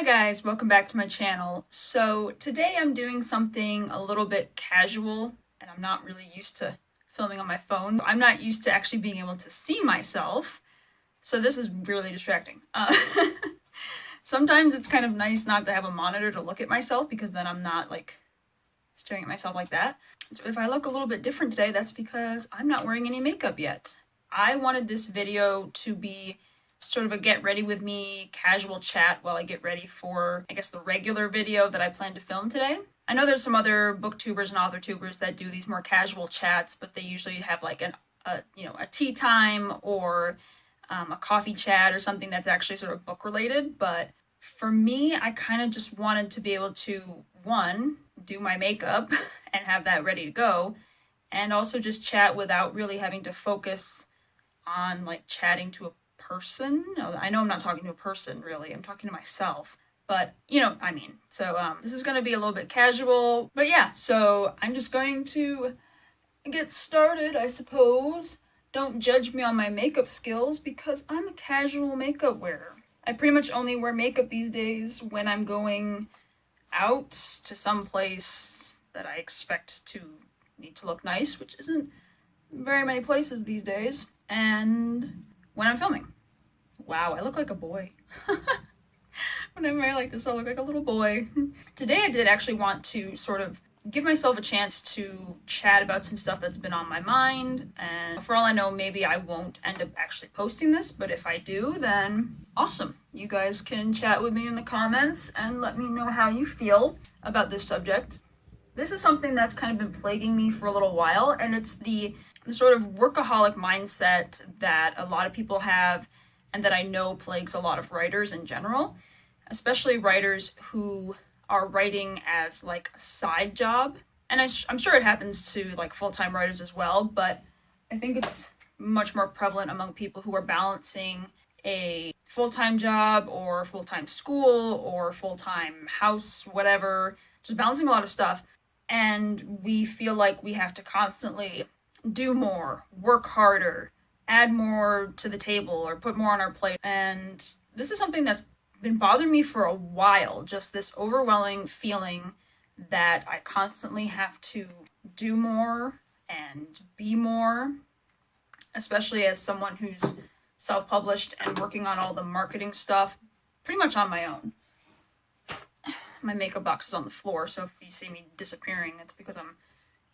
Hi guys, welcome back to my channel. So today I'm doing something a little bit casual, and I'm not really used to filming on my phone. I'm not used to actually being able to see myself, so this is really distracting. Sometimes it's kind of nice not to have a monitor to look at myself because then I'm not like staring at myself like that. So if I look a little bit different today, that's because I'm not wearing any makeup yet. I wanted this video to be sort of a get ready with me casual chat while I get ready for, I guess, the regular video that I plan to film today. I know there's some other booktubers and author tubers that do these more casual chats, but they usually have like a tea time or a coffee chat or something that's actually sort of book related. But for me, I kind of just wanted to be able to, one, do my makeup and have that ready to go, and also just chat without really having to focus on like chatting to a person. I know I'm not talking to a person really, I'm talking to myself, but you know what I mean. So this is going to be a little bit casual, but yeah, so I'm just going to get started, I suppose. Don't judge me on my makeup skills because I'm a casual makeup wearer. I pretty much only wear makeup these days when I'm going out to some place that I expect to need to look nice, which isn't very many places these days, and when I'm filming. Wow, I look like a boy. When I'm wearing like this, I look like a little boy. Today I did actually want to sort of give myself a chance to chat about some stuff that's been on my mind, and for all I know, maybe I won't end up actually posting this, but if I do, then awesome. You guys can chat with me in the comments and let me know how you feel about this subject. This is something that's kind of been plaguing me for a little while, and it's the sort of workaholic mindset that a lot of people have and that I know plagues a lot of writers in general, especially writers who are writing as like a side job. And I'm sure it happens to like full-time writers as well, but I think it's much more prevalent among people who are balancing a full-time job or full-time school or full-time house, whatever, just balancing a lot of stuff. And we feel like we have to constantly do more, work harder, add more to the table, or put more on our plate. And this is something that's been bothering me for a while, just this overwhelming feeling that I constantly have to do more and be more, especially as someone who's self-published and working on all the marketing stuff pretty much on my own. My makeup box is on the floor, so if you see me disappearing, it's because I'm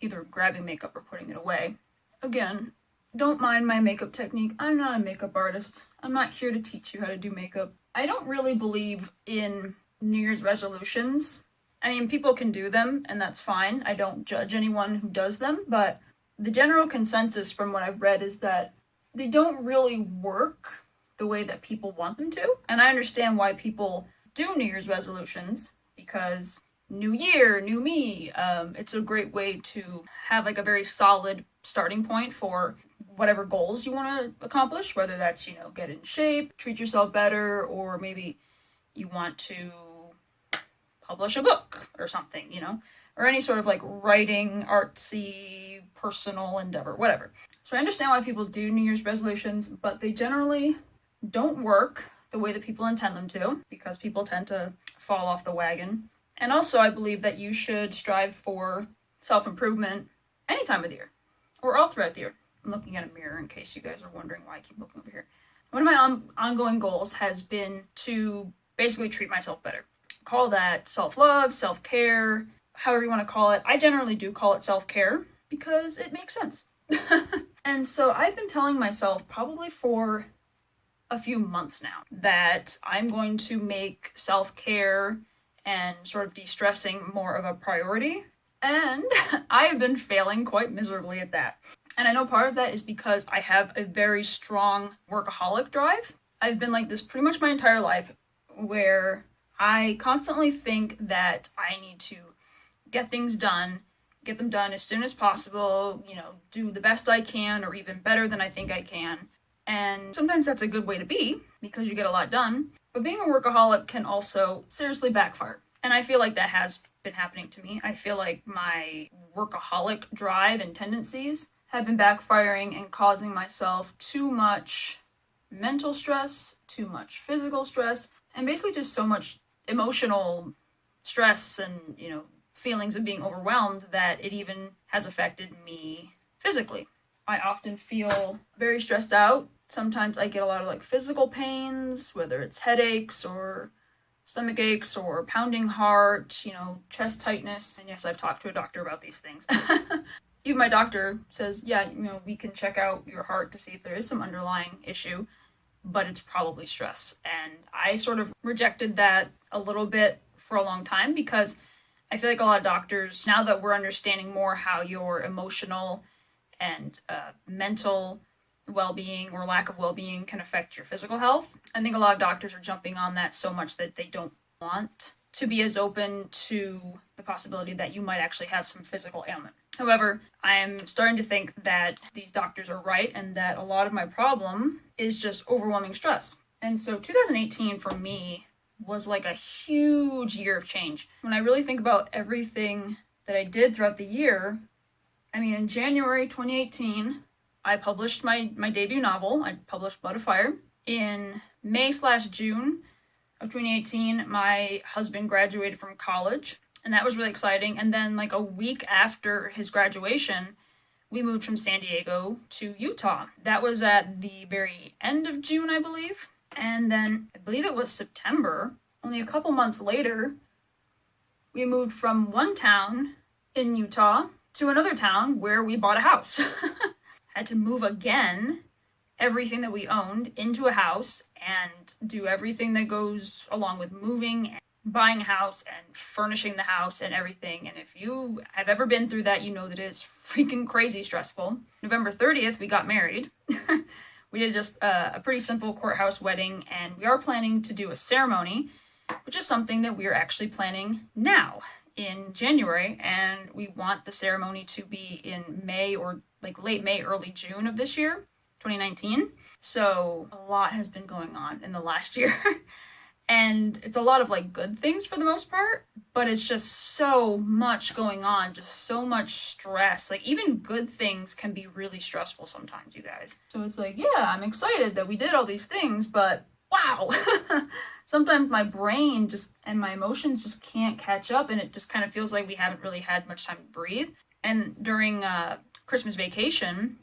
either grabbing makeup or putting it away. Again, don't mind my makeup technique. I'm not a makeup artist. I'm not here to teach you how to do makeup. I don't really believe in New Year's resolutions. I mean, people can do them, and that's fine. I don't judge anyone who does them, but the general consensus from what I've read is that they don't really work the way that people want them to. And I understand why people do New Year's resolutions, because new year, new me. It's a great way to have like a very solid starting point for whatever goals you want to accomplish, whether that's, you know, get in shape, treat yourself better, or maybe you want to publish a book or something, you know, or any sort of like writing, artsy, personal endeavor, whatever. So I understand why people do New Year's resolutions, but they generally don't work the way that people intend them to, because people tend to fall off the wagon. And also I believe that you should strive for self-improvement any time of the year, or all throughout the year. I'm looking at a mirror in case you guys are wondering why I keep looking over here. One of my ongoing goals has been to basically treat myself better. Call that self-love, self-care, however you want to call it. I generally do call it self-care because it makes sense. And so I've been telling myself probably for a few months now that I'm going to make self-care and sort of de-stressing more of a priority. And I have been failing quite miserably at that. And I know part of that is because I have a very strong workaholic drive. I've been like this pretty much my entire life, where I constantly think that I need to get things done, get them done as soon as possible, you know, do the best I can or even better than I think I can. And sometimes that's a good way to be because you get a lot done. But being a workaholic can also seriously backfire. And I feel like that has been happening to me. I feel like my workaholic drive and tendencies have been backfiring and causing myself too much mental stress, too much physical stress, and basically just so much emotional stress and, feelings of being overwhelmed that it even has affected me physically. I often feel very stressed out. Sometimes I get a lot of like physical pains, whether it's headaches or stomach aches or pounding heart, chest tightness. And yes, I've talked to a doctor about these things. Even my doctor says, yeah, we can check out your heart to see if there is some underlying issue, but it's probably stress. And I sort of rejected that a little bit for a long time because I feel like a lot of doctors, now that we're understanding more how your emotional and mental well-being or lack of well-being can affect your physical health, I think a lot of doctors are jumping on that so much that they don't want to be as open to the possibility that you might actually have some physical ailment. However, I'm starting to think that these doctors are right and that a lot of my problem is just overwhelming stress. And so 2018 for me was like a huge year of change. When I really think about everything that I did throughout the year, in January 2018, I published my debut novel. I published Blood of Fire. In May/June of 2018, my husband graduated from college, and that was really exciting. And then like a week after his graduation, we moved from San Diego to Utah. That was at the very end of June, I believe. And then I believe it was September, only a couple months later, we moved from one town in Utah to another town where we bought a house. Had to move again everything that we owned into a house and do everything that goes along with moving and buying a house and furnishing the house and everything. And if you have ever been through that, you know that it is freaking crazy stressful. November 30th, we got married. We did just a pretty simple courthouse wedding, and we are planning to do a ceremony, which is something that we are actually planning now in January, and we want the ceremony to be in May or like late May, early June of this year, 2019. So a lot has been going on in the last year. And it's a lot of like good things for the most part, but it's just so much going on, just so much stress. Like even good things can be really stressful sometimes, you guys. So it's like, yeah, I'm excited that we did all these things, but wow. Sometimes my brain and my emotions just can't catch up, and it just kind of feels like we haven't really had much time to breathe. And during Christmas vacation,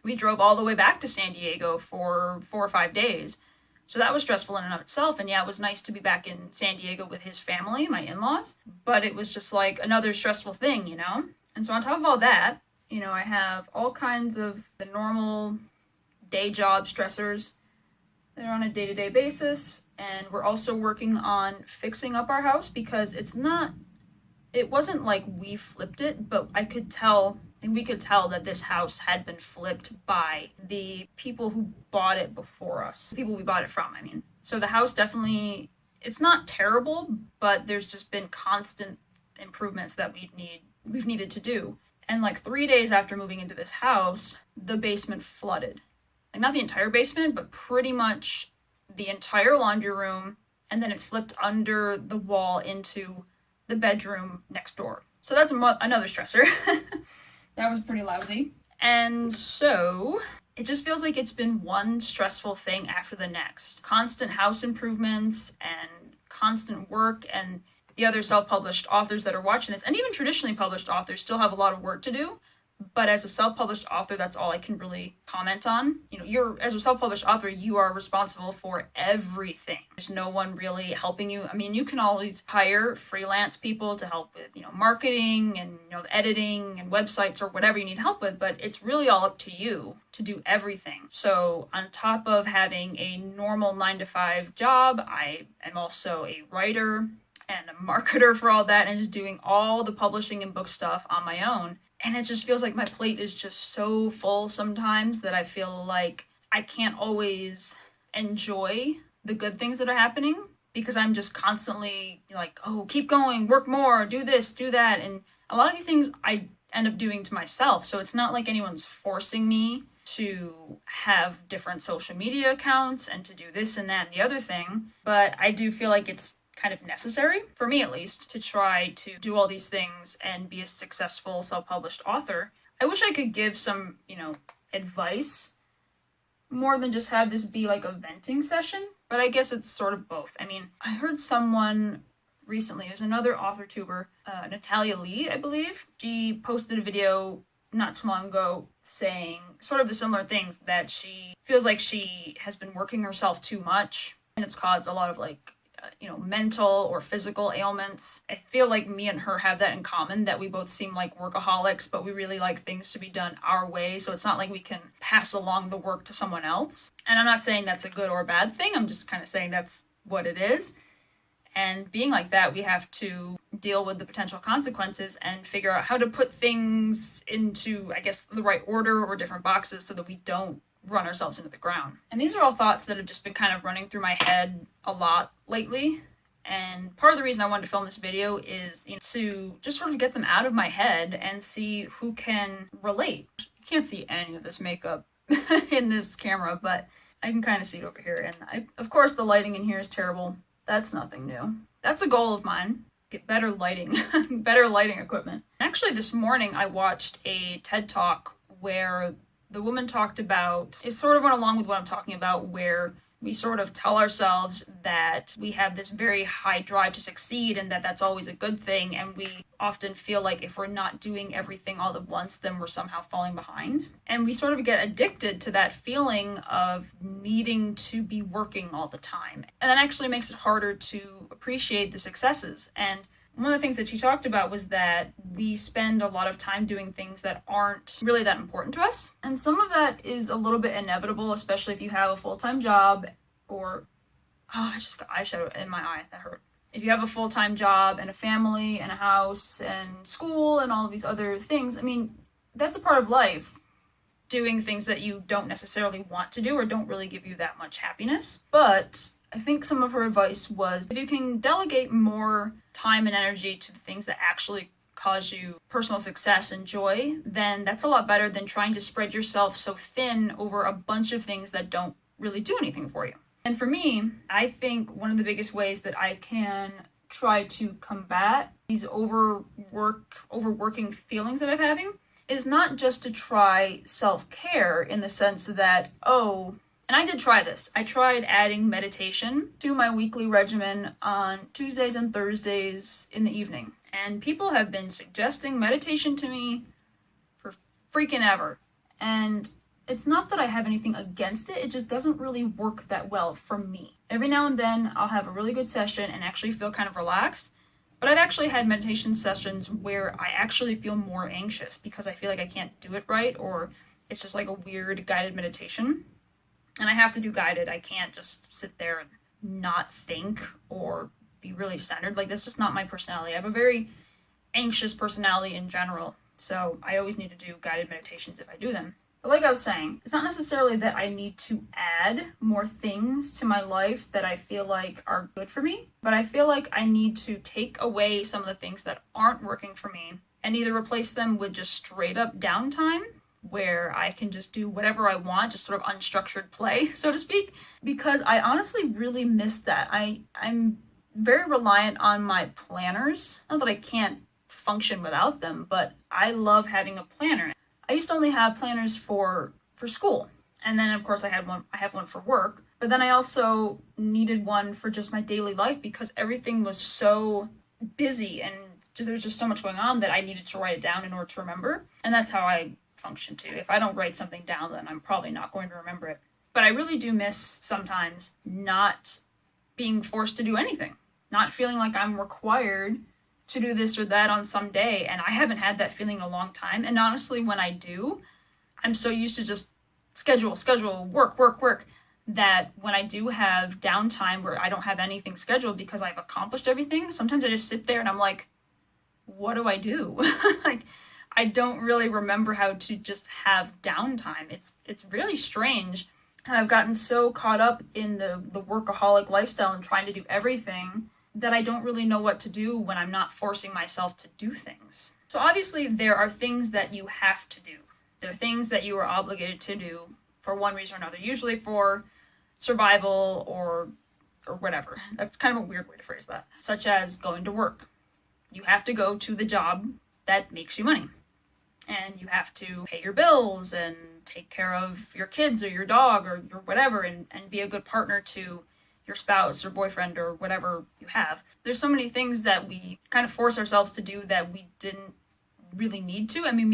we drove all the way back to San Diego for 4 or 5 days. So that was stressful in and of itself. And yeah, it was nice to be back in San Diego with his family, my in-laws. But it was just like another stressful thing, And so on top of all that, I have all kinds of the normal day job stressors that are on a day-to-day basis. And we're also working on fixing up our house because it wasn't like we flipped it, but we could tell that this house had been flipped by the people who bought it before us. The people we bought it from, So the house definitely, it's not terrible, but there's just been constant improvements that we've needed to do. And like 3 days after moving into this house, the basement flooded. Like not the entire basement, but pretty much the entire laundry room, and then it slipped under the wall into the bedroom next door. So that's another stressor. That was pretty lousy. And so it just feels like it's been one stressful thing after the next. Constant house improvements and constant work, and the other self-published authors that are watching this, and even traditionally published authors, still have a lot of work to do. But as a self-published author, that's all I can really comment on. As a self-published author, you are responsible for everything. There's no one really helping you. You can always hire freelance people to help with, marketing and, the editing and websites or whatever you need help with, but it's really all up to you to do everything. So on top of having a normal 9-to-5 job, I am also a writer and a marketer for all that, and just doing all the publishing and book stuff on my own. And it just feels like my plate is just so full sometimes that I feel like I can't always enjoy the good things that are happening because I'm just constantly like, oh, keep going, work more, do this, do that. And a lot of these things I end up doing to myself. So it's not like anyone's forcing me to have different social media accounts and to do this and that and the other thing. But I do feel like it's kind of necessary, for me at least, to try to do all these things and be a successful self-published author. I wish I could give some, advice more than just have this be like a venting session, but I guess it's sort of both. I mean, I heard someone recently, there's another author tuber, Natalia Lee, I believe. She posted a video not too long ago saying sort of the similar things, that she feels like she has been working herself too much and it's caused a lot of like mental or physical ailments. I feel like me and her have that in common, that we both seem like workaholics, but we really like things to be done our way, so it's not like we can pass along the work to someone else. And I'm not saying that's a good or bad thing, I'm just kind of saying that's what it is. And being like that, we have to deal with the potential consequences and figure out how to put things into, I guess, the right order or different boxes so that we don't run ourselves into the ground. And these are all thoughts that have just been kind of running through my head a lot lately. And part of the reason I wanted to film this video is to just sort of get them out of my head and see who can relate. You can't see any of this makeup in this camera, but I can kind of see it over here. And of course the lighting in here is terrible. That's nothing new. That's a goal of mine. Get better lighting, better lighting equipment. Actually, this morning I watched a TED Talk where the woman talked about, it sort of went along with what I'm talking about, where we sort of tell ourselves that we have this very high drive to succeed and that that's always a good thing, and we often feel like if we're not doing everything all at once, then we're somehow falling behind. And we sort of get addicted to that feeling of needing to be working all the time. And that actually makes it harder to appreciate the successes. And one of the things that she talked about was that we spend a lot of time doing things that aren't really that important to us. And some of that is a little bit inevitable, especially if you have a full-time job or, I just got eyeshadow in my eye, that hurt. If you have a full-time job and a family and a house and school and all of these other things, I mean, that's a part of life. Doing things that you don't necessarily want to do or don't really give you that much happiness. But I think some of her advice was, if you can delegate more time and energy to the things that actually cause you personal success and joy, then that's a lot better than trying to spread yourself so thin over a bunch of things that don't really do anything for you. And for me, I think one of the biggest ways that I can try to combat these overworking feelings that I'm having is not just to try self-care in the sense that, and I did try this. I tried adding meditation to my weekly regimen on Tuesdays and Thursdays in the evening. And people have been suggesting meditation to me for freaking ever. And it's not that I have anything against it, it just doesn't really work that well for me. Every now and then I'll have a really good session and actually feel kind of relaxed. But I've actually had meditation sessions where I actually feel more anxious because I feel like I can't do it right, or it's just like a weird guided meditation. And I have to do guided. I can't just sit there and not think or be really centered. Like, that's just not my personality. I have a very anxious personality in general, so I always need to do guided meditations if I do them. But like I was saying, it's not necessarily that I need to add more things to my life that I feel like are good for me, but I feel like I need to take away some of the things that aren't working for me and either replace them with just straight up downtime, where I can just do whatever I want, just sort of unstructured play, so to speak, because I honestly really miss that. I'm very reliant on my planners. Not that I can't function without them, but I love having a planner. I used to only have planners for school, and then of course I have one for work, but then I also needed one for just my daily life because everything was so busy and there's just so much going on that I needed to write it down in order to remember, and that's how I function too. If I don't write something down, then I'm probably not going to remember it. But I really do miss sometimes not being forced to do anything, not feeling like I'm required to do this or that on some day, and I haven't had that feeling in a long time. And honestly, when I do, I'm so used to just schedule, work, that when I do have downtime where I don't have anything scheduled because I've accomplished everything, sometimes I just sit there and I'm like, what do I do? Like, I don't really remember how to just have downtime. It's really strange. I've gotten so caught up in the workaholic lifestyle and trying to do everything that I don't really know what to do when I'm not forcing myself to do things. So obviously there are things that you have to do. There are things that you are obligated to do for one reason or another, usually for survival or whatever. That's kind of a weird way to phrase that. Such as going to work. You have to go to the job that makes you money. and you have to pay your bills and take care of your kids or your dog or your whatever, and be a good partner to your spouse or boyfriend or whatever you have. There's so many things that we kind of force ourselves to do that we didn't really need to. I mean,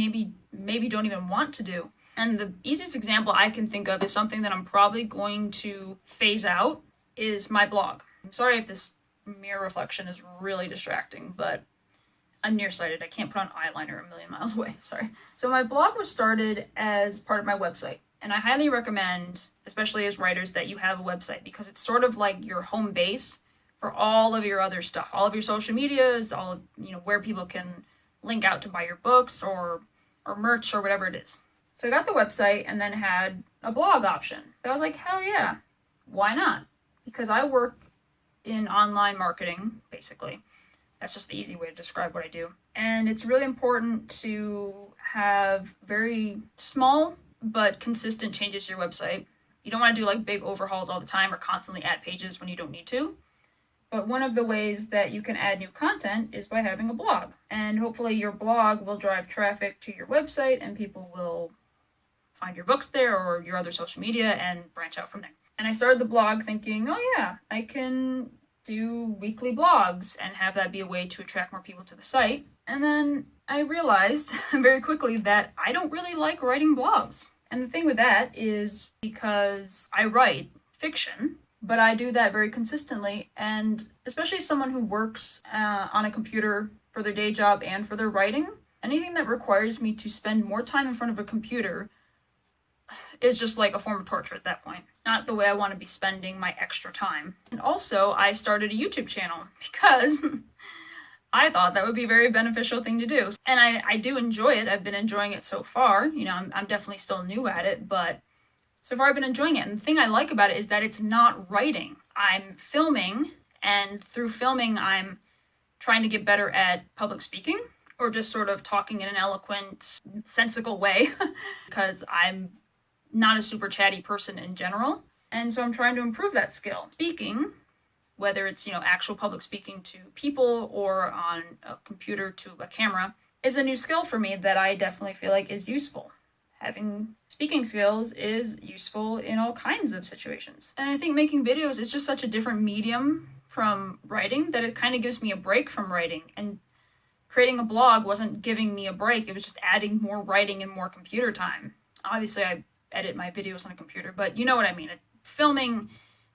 maybe don't even want to do. And the easiest example I can think of is something that I'm probably going to phase out is my blog. I'm sorry if this mirror reflection is really distracting, but I'm nearsighted. I can't put on eyeliner a million miles away. Sorry. So my blog was started as part of my website. And I highly recommend, especially as writers, that you have a website because it's sort of like your home base for all of your other stuff, all of your social medias, all of, where people can link out to buy your books or merch or whatever it is. So I got the website and then had a blog option. So I was like, hell yeah, why not? Because I work in online marketing, basically. That's just the easy way to describe what I do. And it's really important to have very small but consistent changes to your website. You don't want to do like big overhauls all the time or constantly add pages when you don't need to. But one of the ways that you can add new content is by having a blog. And hopefully your blog will drive traffic to your website and people will find your books there or your other social media and branch out from there. And I started the blog thinking, oh yeah, I can do weekly blogs and have that be a way to attract more people to the site. And then I realized very quickly that I don't really like writing blogs. And the thing with that is because I write fiction, but I do that very consistently. And especially someone who works on a computer for their day job and for their writing, anything that requires me to spend more time in front of a computer is just like a form of torture at that point. Not the way I want to be spending my extra time. And also, I started a YouTube channel because I thought that would be a very beneficial thing to do. And I do enjoy it. I've been enjoying it so far. I'm definitely still new at it, but so far I've been enjoying it. And the thing I like about it is that it's not writing. I'm filming, and through filming, I'm trying to get better at public speaking or just sort of talking in an eloquent, sensical way because I'm not a super chatty person in general. And so I'm trying to improve that skill. Speaking, whether it's, actual public speaking to people or on a computer to a camera, is a new skill for me that I definitely feel like is useful. Having speaking skills is useful in all kinds of situations. And I think making videos is just such a different medium from writing that it kind of gives me a break from writing. And creating a blog wasn't giving me a break, it was just adding more writing and more computer time. Obviously, I edit my videos on a computer, but you know what I mean. Filming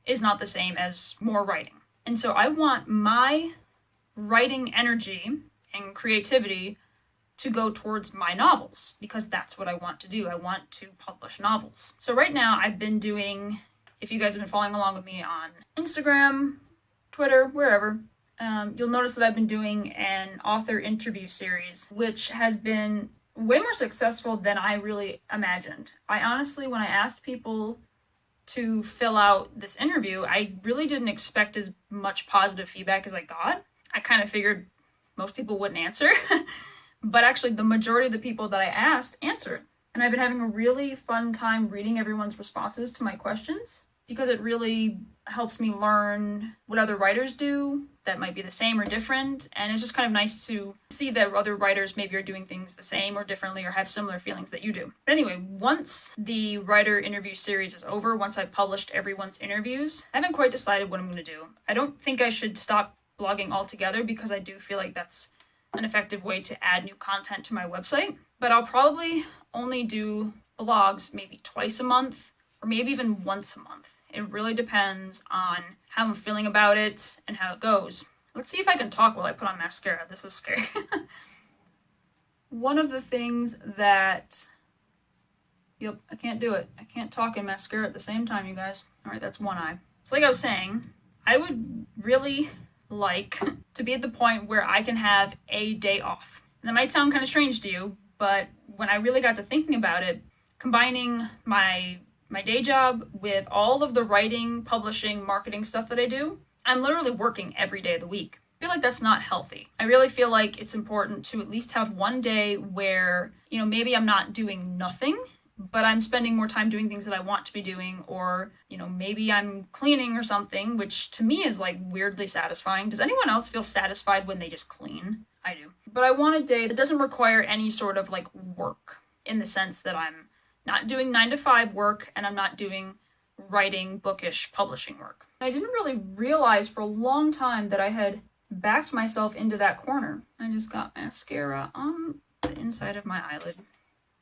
is not the same as more writing. And so I want my writing energy and creativity to go towards my novels because that's what I want to do. I want to publish novels. So right now I've been doing, if you guys have been following along with me on Instagram, Twitter, wherever, you'll notice that I've been doing an author interview series, which has been way more successful than I really imagined. I honestly, when I asked people to fill out this interview, I really didn't expect as much positive feedback as I got. I kind of figured most people wouldn't answer, but actually the majority of the people that I asked answered. And I've been having a really fun time reading everyone's responses to my questions because it really helps me learn what other writers do that might be the same or different. And it's just kind of nice to see that other writers maybe are doing things the same or differently or have similar feelings that you do. But anyway, once the writer interview series is over, once I've published everyone's interviews, I haven't quite decided what I'm going to do. I don't think I should stop blogging altogether because I do feel like that's an effective way to add new content to my website. But I'll probably only do blogs maybe twice a month or maybe even once a month. It really depends on how I'm feeling about it and how it goes. Let's see if I can talk while I put on mascara. This is scary. One of the things that... Yep, I can't do it. I can't talk and mascara at the same time, you guys. Alright, that's one eye. So like I was saying, I would really like to be at the point where I can have a day off. And that might sound kind of strange to you, but when I really got to thinking about it, combining my day job with all of the writing, publishing, marketing stuff that I do, I'm literally working every day of the week. I feel like that's not healthy. I really feel like it's important to at least have one day where, maybe I'm not doing nothing, but I'm spending more time doing things that I want to be doing, or, maybe I'm cleaning or something, which to me is like weirdly satisfying. Does anyone else feel satisfied when they just clean? I do. But I want a day that doesn't require any sort of like work, in the sense that I'm not doing 9 to 5 work and I'm not doing writing, bookish, publishing work. I didn't really realize for a long time that I had backed myself into that corner. I just got mascara on the inside of my eyelid.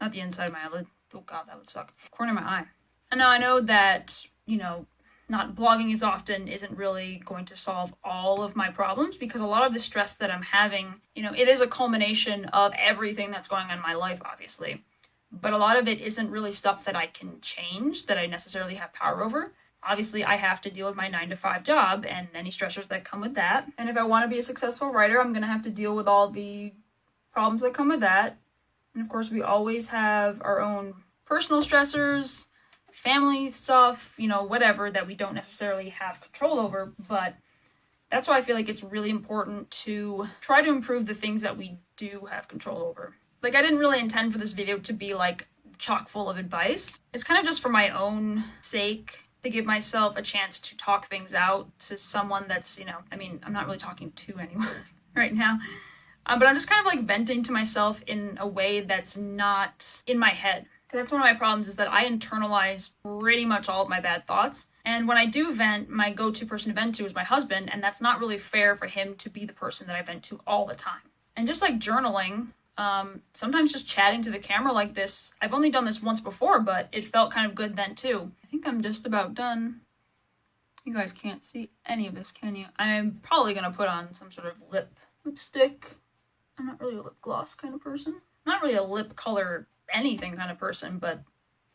Not the inside of my eyelid. Oh god, that would suck. Corner of my eye. And now I know that, you know, not blogging as often isn't really going to solve all of my problems, because a lot of the stress that I'm having, you know, it is a culmination of everything that's going on in my life, obviously. But a lot of it isn't really stuff that I can change, that I necessarily have power over. Obviously, I have to deal with my 9 to 5 job and any stressors that come with that. And if I want to be a successful writer, I'm going to have to deal with all the problems that come with that. And of course, we always have our own personal stressors, family stuff, you know, whatever that we don't necessarily have control over. But that's why I feel like it's really important to try to improve the things that we do have control over. Like, I didn't really intend for this video to be like chock full of advice. It's kind of just for my own sake, to give myself a chance to talk things out to someone that's, you know, I mean, I'm not really talking to anyone right now, but I'm just kind of like venting to myself in a way that's not in my head. Because that's one of my problems, is that I internalize pretty much all of my bad thoughts. And when I do vent, my go-to person to vent to is my husband, and that's not really fair for him to be the person that I vent to all the time. And just like journaling, sometimes just chatting to the camera like this, I've only done this once before, but it felt kind of good then too. I think I'm just about done. You guys can't see any of this, can you? I'm probably gonna put on some sort of lipstick. I'm not really a lip gloss kind of person. I'm not really a lip color anything kind of person, but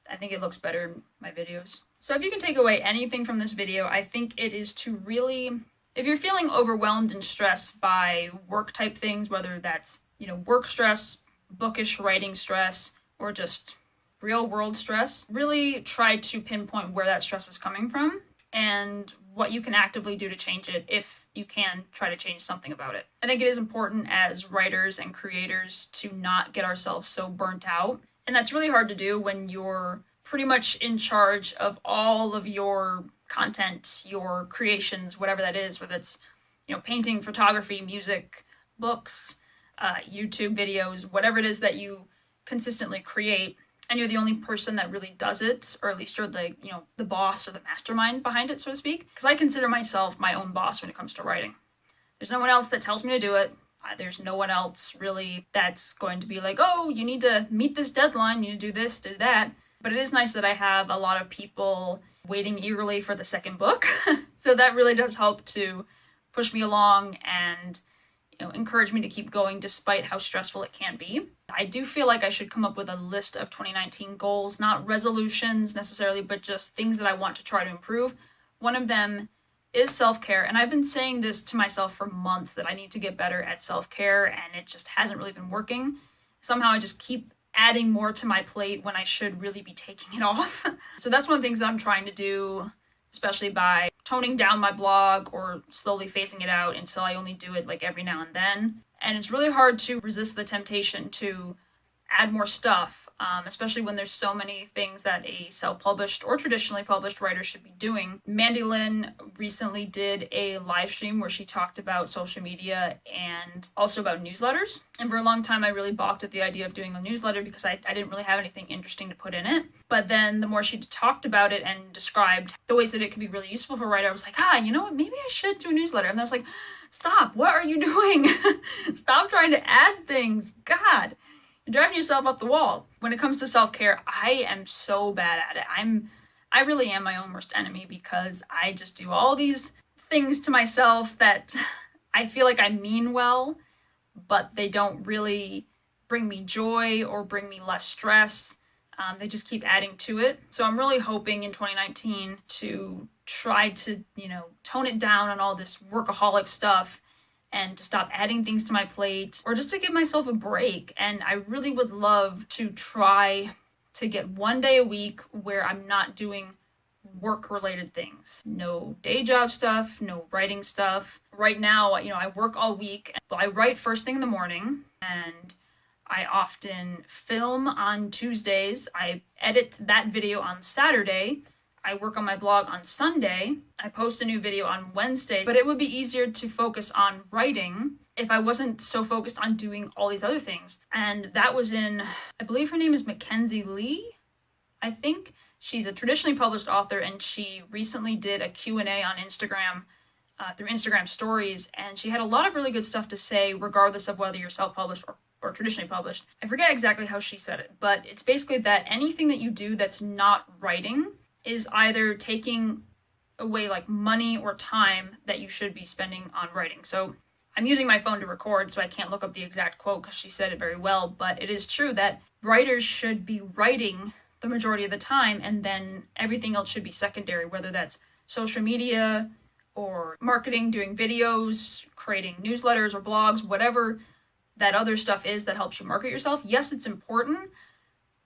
I think it looks better in my videos. So if you can take away anything from this video, I think it is to really, if you're feeling overwhelmed and stressed by work type things, whether that's, you know, work stress, bookish writing stress, or just real world stress, really try to pinpoint where that stress is coming from and what you can actively do to change it, if you can try to change something about it. I think it is important as writers and creators to not get ourselves so burnt out. And that's really hard to do when you're pretty much in charge of all of your content, your creations, whatever that is, whether it's, you know, painting, photography, music, books, YouTube videos, whatever it is that you consistently create, and you're the only person that really does it, or at least you're the, you know, the boss or the mastermind behind it, so to speak. Because I consider myself my own boss when it comes to writing. There's no one else that tells me to do it. There's no one else really that's going to be like, oh, you need to meet this deadline, you need to do this, do that. But it is nice that I have a lot of people waiting eagerly for the second book. So that really does help to push me along and, you know, encourage me to keep going despite how stressful it can be. I do feel like I should come up with a list of 2019 goals, not resolutions necessarily, but just things that I want to try to improve. One of them is self-care, and I've been saying this to myself for months, that I need to get better at self-care, and it just hasn't really been working. Somehow I just keep adding more to my plate when I should really be taking it off. So that's one of the things that I'm trying to do, especially by toning down my blog or slowly phasing it out until I only do it like every now and then. And it's really hard to resist the temptation to add more stuff, especially when there's so many things that a self-published or traditionally published writer should be doing. Mandy Lynn recently did a live stream where she talked about social media and also about newsletters. And for a long time, I really balked at the idea of doing a newsletter because I didn't really have anything interesting to put in it. But then the more she talked about it and described the ways that it could be really useful for a writer, I was like, you know what, maybe I should do a newsletter. And I was like, stop, what are you doing? Stop trying to add things. God. You're driving yourself up the wall. When it comes to self-care, I am so bad at it. I really am my own worst enemy because I just do all these things to myself that I feel like I mean well, but they don't really bring me joy or bring me less stress. They just keep adding to it. So I'm really hoping in 2019 to try to, you know, tone it down on all this workaholic stuff and to stop adding things to my plate, or just to give myself a break. And I really would love to try to get one day a week where I'm not doing work-related things. No day job stuff, no writing stuff. Right now, you know, I work all week. I write first thing in the morning, and I often film on Tuesdays. I edit that video on Saturday. I work on my blog on Sunday. I post a new video on Wednesday, but it would be easier to focus on writing if I wasn't so focused on doing all these other things. And that was in, I believe her name is Mackenzie Lee, I think. She's a traditionally published author, and she recently did a Q&A on Instagram through Instagram stories, and she had a lot of really good stuff to say regardless of whether you're self-published or traditionally published. I forget exactly how she said it, but it's basically that anything that you do that's not writing is either taking away like money or time that you should be spending on writing. So I'm using my phone to record, so I can't look up the exact quote because she said it very well, but it is true that writers should be writing the majority of the time, and then everything else should be secondary, whether that's social media or marketing, doing videos, creating newsletters or blogs, whatever that other stuff is that helps you market yourself. Yes, it's important,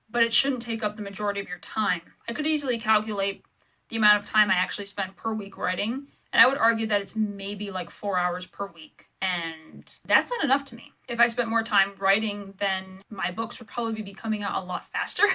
but it shouldn't take up the majority of your time. I could easily calculate the amount of time I actually spend per week writing, and I would argue that it's maybe like 4 hours per week, and that's not enough to me. If I spent more time writing, then my books would probably be coming out a lot faster.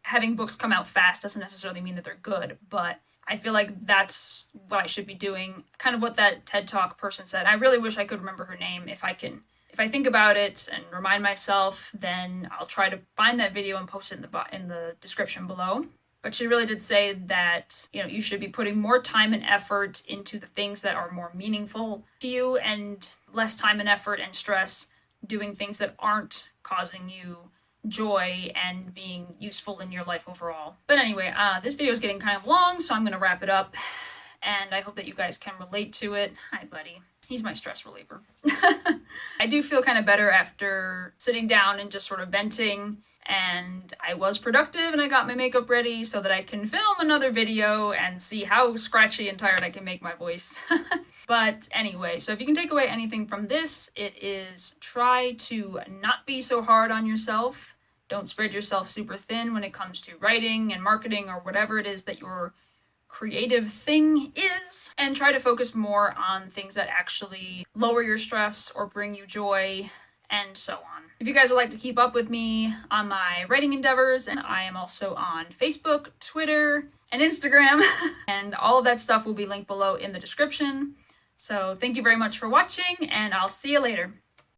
Having books come out fast doesn't necessarily mean that they're good, but I feel like that's what I should be doing. Kind of what that TED Talk person said. I really wish I could remember her name. If I think about it and remind myself, then I'll try to find that video and post it in the description below. But she really did say that, you should be putting more time and effort into the things that are more meaningful to you, and less time and effort and stress doing things that aren't causing you joy and being useful in your life overall. But anyway, this video is getting kind of long, so I'm going to wrap it up, and I hope that you guys can relate to it. Hi, buddy. He's my stress reliever. I do feel kind of better after sitting down and just sort of venting, and I was productive and I got my makeup ready so that I can film another video and see how scratchy and tired I can make my voice. But anyway, so if you can take away anything from this, it is try to not be so hard on yourself. Don't spread yourself super thin when it comes to writing and marketing or whatever it is that your creative thing is, and try to focus more on things that actually lower your stress or bring you joy, and so on. If you guys would like to keep up with me on my writing endeavors, and I am also on Facebook, Twitter, and Instagram, and all of that stuff will be linked below in the description. So thank you very much for watching, and I'll see you later.